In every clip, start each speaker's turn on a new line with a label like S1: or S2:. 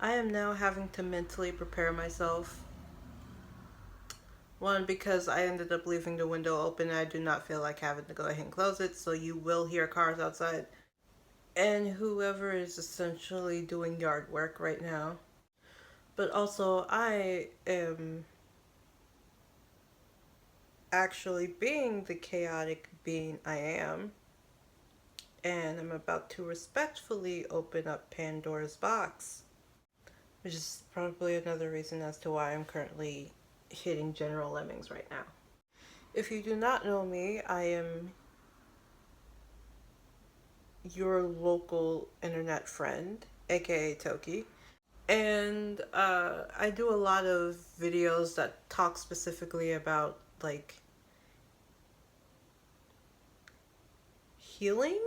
S1: I am now having to mentally prepare myself. One, because I ended up leaving the window open and I do not feel like having to go ahead and close it, so you will hear cars outside. And whoever is essentially doing yard work right now. But also, I am actually being the chaotic being I am, and I'm about to respectfully open up Pandora's box, which is probably another reason as to why I'm currently hitting General Lemmings right now. If you do not know me, I am your local internet friend, aka Toki. And I do a lot of videos that talk specifically about like healing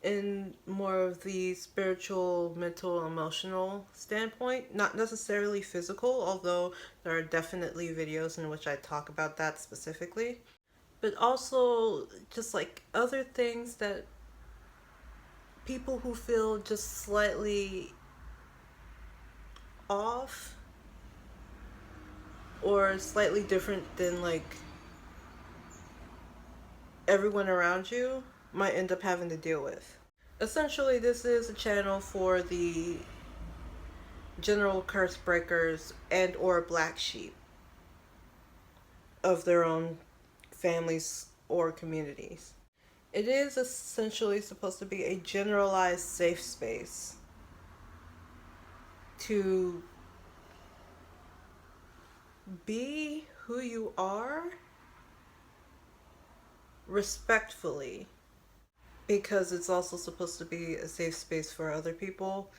S1: in more of the spiritual, mental, emotional standpoint, not necessarily physical, although there are definitely videos in which I talk about that specifically. But also just like other things that people who feel just slightly off or slightly different than like everyone around you might end up having to deal with. Essentially, this is a channel for the general curse breakers and or black sheep of their own families or communities. It is essentially supposed to be a generalized safe space to be who you are respectfully, because it's also supposed to be a safe space for other people,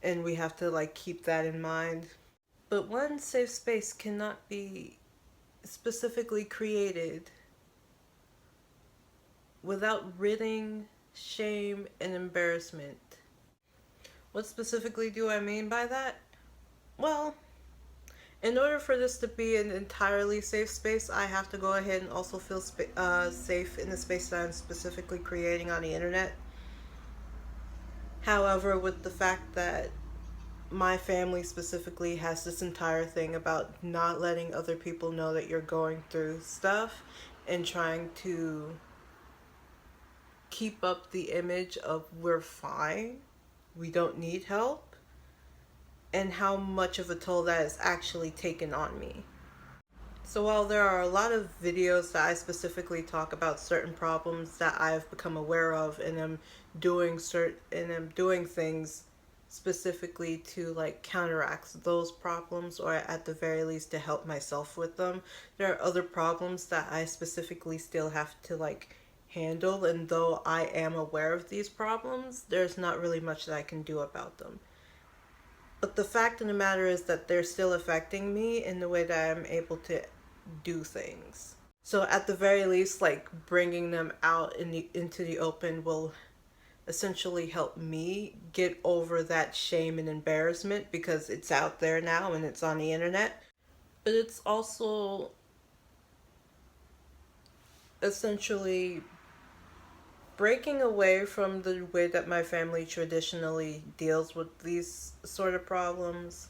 S1: and we have to like keep that in mind. But one safe space cannot be specifically created without ridding shame and embarrassment. What specifically do I mean by that? Well, in order for this to be an entirely safe space, I have to go ahead and also feel safe in the space that I'm specifically creating on the internet. However, with the fact that my family specifically has this entire thing about not letting other people know that you're going through stuff and trying to keep up the image of we're fine, we don't need help, and how much of a toll that has actually taken on me. So while there are a lot of videos that I specifically talk about certain problems that I've become aware of and am doing things specifically to like counteract those problems, or at the very least to help myself with them, there are other problems that I specifically still have to like handle, and though I am aware of these problems, there's not really much that I can do about them. But the fact of the matter is that they're still affecting me in the way that I'm able to do things. So at the very least, like bringing them out into the open will essentially help me get over that shame and embarrassment, because it's out there now and it's on the internet. But it's also essentially breaking away from the way that my family traditionally deals with these sort of problems,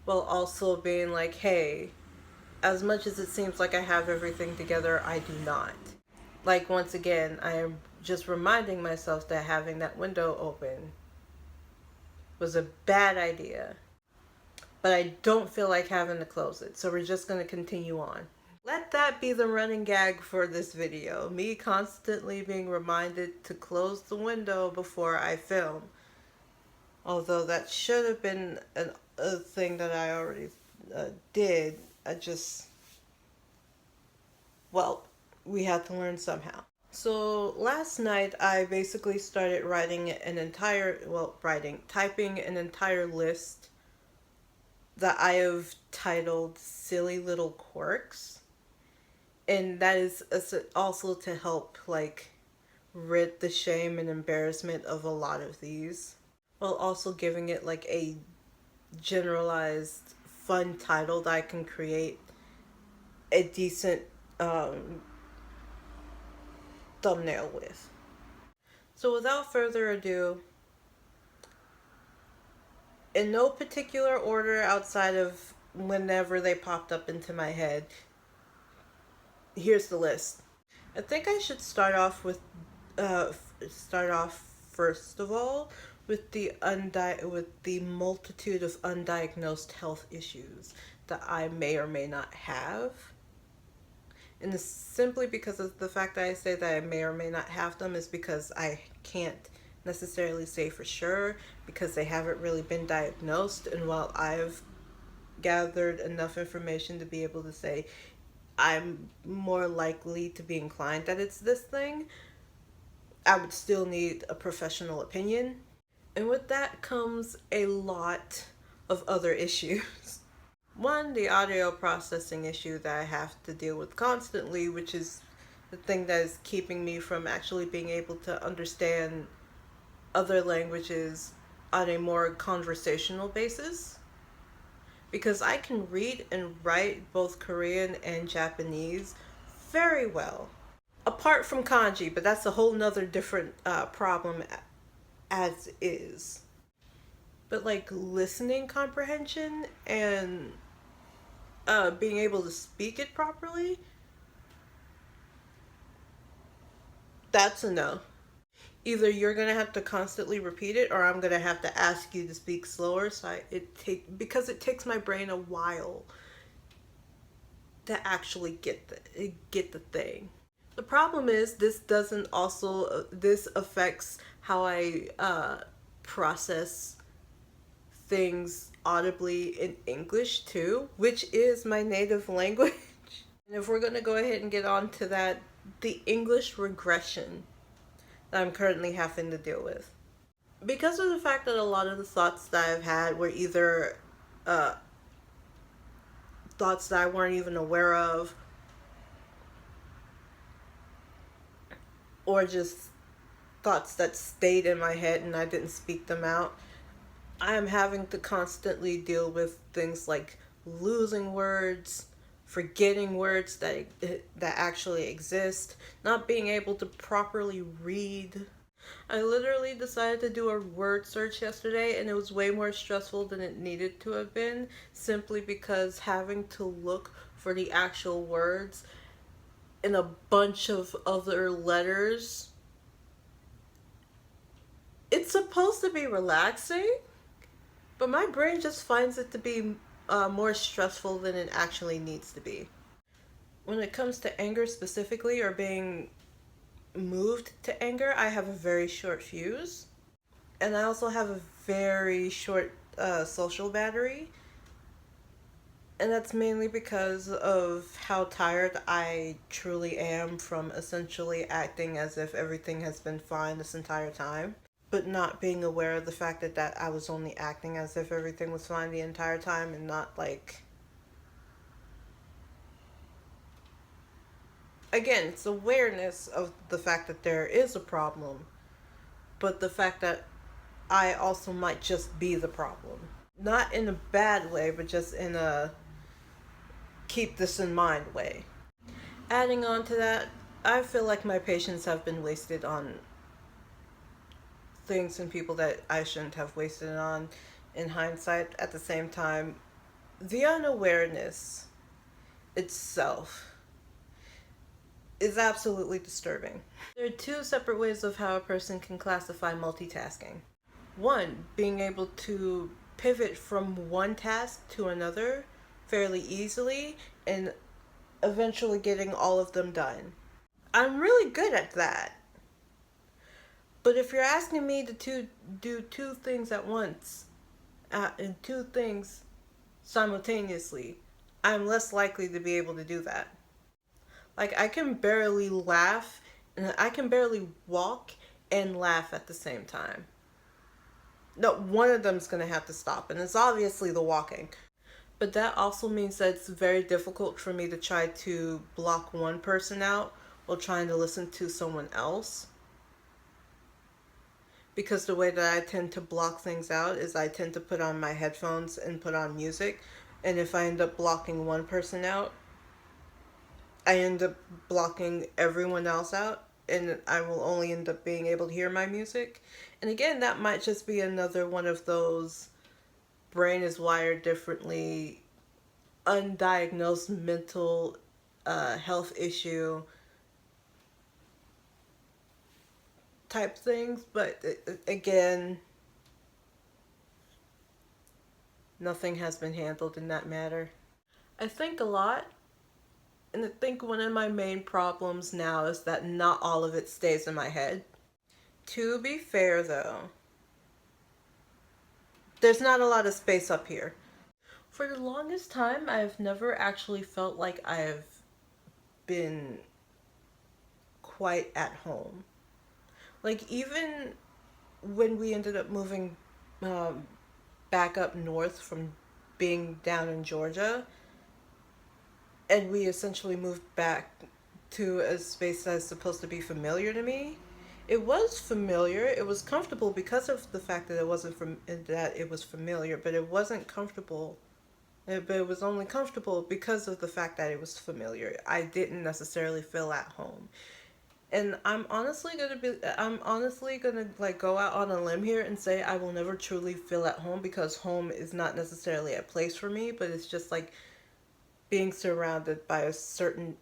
S1: while also being like, hey, as much as it seems like I have everything together, I do not. Like, once again, I am just reminding myself that having that window open was a bad idea. But I don't feel like having to close it, so we're just going to continue on. Let that be the running gag for this video. Me constantly being reminded to close the window before I film. Although that should have been a thing that I already did. Well, we had to learn somehow. So last night I basically started typing an entire list that I have titled Silly Little Quirks. And that is also to help like rid the shame and embarrassment of a lot of these, while also giving it like a generalized fun title that I can create a decent thumbnail with. So without further ado, In no particular order outside of whenever they popped up into my head. Here's the list. I think I should start off first of all with with the multitude of undiagnosed health issues that I may or may not have. And it's simply because of the fact that I say that I may or may not have them is because I can't necessarily say for sure because they haven't really been diagnosed. And while I've gathered enough information to be able to say I'm more likely to be inclined that it's this thing, I would still need a professional opinion. And with that comes a lot of other issues. One, the audio processing issue that I have to deal with constantly, which is the thing that is keeping me from actually being able to understand other languages on a more conversational basis. Because I can read and write both Korean and Japanese very well. Apart from kanji, but that's a whole nother different problem as is. But like listening comprehension and being able to speak it properly, that's a no. Either you're gonna have to constantly repeat it, or I'm gonna have to ask you to speak slower. Because it takes my brain a while to actually get the thing. The problem is this affects how I process things audibly in English too, which is my native language. And if we're gonna go ahead and get on to that, the English regression that I'm currently having to deal with. Because of the fact that a lot of the thoughts that I've had were either thoughts that I weren't even aware of, or just thoughts that stayed in my head and I didn't speak them out, I am having to constantly deal with things like losing words, forgetting words that actually exist, not being able to properly read. I literally decided to do a word search yesterday and it was way more stressful than it needed to have been, simply because having to look for the actual words in a bunch of other letters, it's supposed to be relaxing, but my brain just finds it to be more stressful than it actually needs to be. When it comes to anger specifically, or being moved to anger, I have a very short fuse. And I also have a very short social battery. And that's mainly because of how tired I truly am from essentially acting as if everything has been fine this entire time, but not being aware of the fact that I was only acting as if everything was fine the entire time, and not like... Again, it's awareness of the fact that there is a problem, but the fact that I also might just be the problem. Not in a bad way, but just in a keep this in mind way. Adding on to that, I feel like my patience have been wasted on things and people that I shouldn't have wasted it on in hindsight. At the same time, the unawareness itself is absolutely disturbing. There are two separate ways of how a person can classify multitasking. One, being able to pivot from one task to another fairly easily and eventually getting all of them done. I'm really good at that. But if you're asking me to do two things at once, and two things simultaneously, I'm less likely to be able to do that. Like, I can barely laugh, and I can barely walk and laugh at the same time. No, one of them's gonna have to stop, and it's obviously the walking. But that also means that it's very difficult for me to try to block one person out while trying to listen to someone else. Because the way that I tend to block things out is I tend to put on my headphones and put on music. And if I end up blocking one person out, I end up blocking everyone else out. And I will only end up being able to hear my music. And again, that might just be another one of those brain is wired differently, undiagnosed mental health issue type things, but again, nothing has been handled in that matter. I think a lot, and I think one of my main problems now is that not all of it stays in my head. To be fair, though, there's not a lot of space up here. For the longest time, I've never actually felt like I've been quite at home. Like, even when we ended up moving back up north from being down in Georgia, and we essentially moved back to a space that's supposed to be familiar to me. It was familiar. It was comfortable because of the fact that it was familiar, but it wasn't comfortable. But it was only comfortable because of the fact that it was familiar. I didn't necessarily feel at home. And I'm honestly gonna like go out on a limb here and say I will never truly feel at home, because home is not necessarily a place for me, but it's just like being surrounded by a certain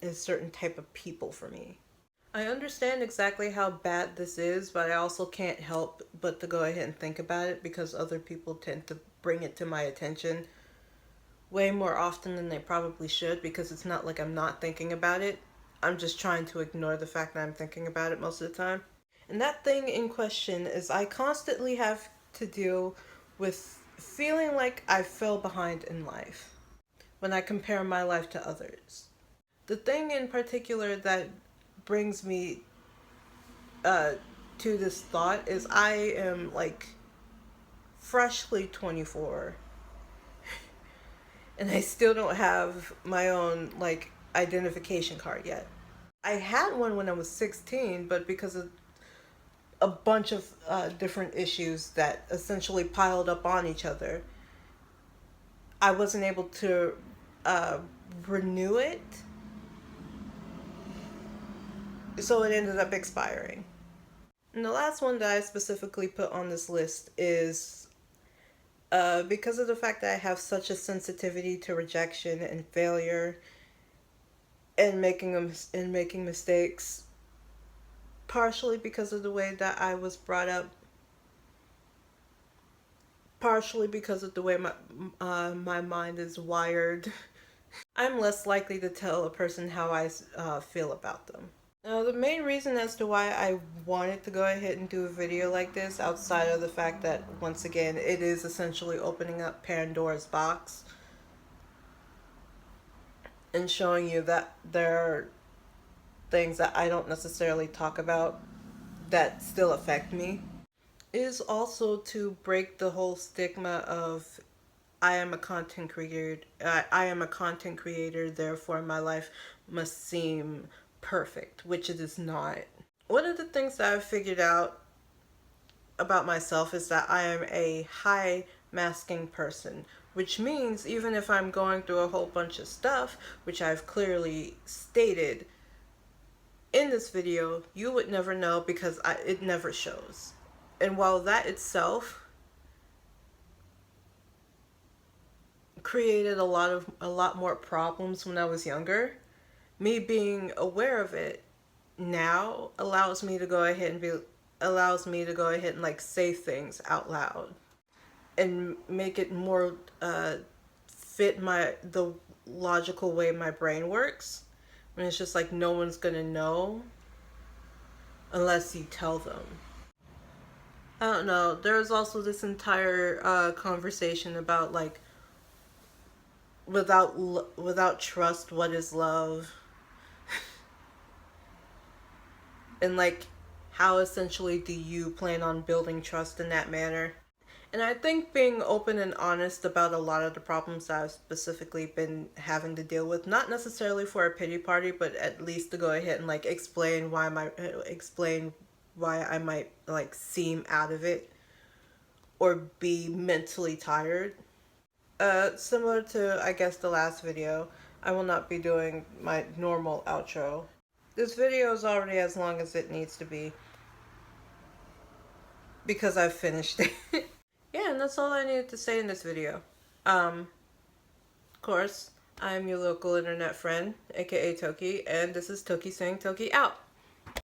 S1: type of people for me. I understand exactly how bad this is, but I also can't help but to go ahead and think about it, because other people tend to bring it to my attention way more often than they probably should, because it's not like I'm not thinking about it. I'm just trying to ignore the fact that I'm thinking about it most of the time. And that thing in question is I constantly have to deal with feeling like I fell behind in life when I compare my life to others. The thing in particular that brings me to this thought is I am like freshly 24, and I still don't have my own like identification card yet. I had one when I was 16, but because of a bunch of different issues that essentially piled up on each other, I wasn't able to renew it, so it ended up expiring. And the last one that I specifically put on this list is because of the fact that I have such a sensitivity to rejection and failure and making mistakes, partially because of the way that I was brought up, partially because of the way my mind is wired. I'm less likely to tell a person how I feel about them. Now, the main reason as to why I wanted to go ahead and do a video like this, outside of the fact that, once again, it is essentially opening up Pandora's box and showing you that there are things that I don't necessarily talk about that still affect me, is also to break the whole stigma of I am a content creator. I am a content creator, therefore my life must seem perfect, which it is not. One of the things that I've figured out about myself is that I am a high masking person, which means even if I'm going through a whole bunch of stuff, which I've clearly stated in this video, you would never know because it never shows. And while that itself created a lot more problems when I was younger, me being aware of it now allows me to go ahead and like say things out loud and make it more fit the logical way my brain works, when it's just like no one's gonna know unless you tell them. I don't know. There's also this entire conversation about like without trust, what is love? And like, how essentially do you plan on building trust in that manner? And I think being open and honest about a lot of the problems that I've specifically been having to deal with, not necessarily for a pity party, but at least to go ahead and like explain why I might like seem out of it or be mentally tired. Similar to, I guess, the last video, I will not be doing my normal outro. This video is already as long as it needs to be because I've finished it. Yeah, and that's all I needed to say in this video. Of course, I'm your local internet friend, aka Toki, and this is Toki saying Toki out.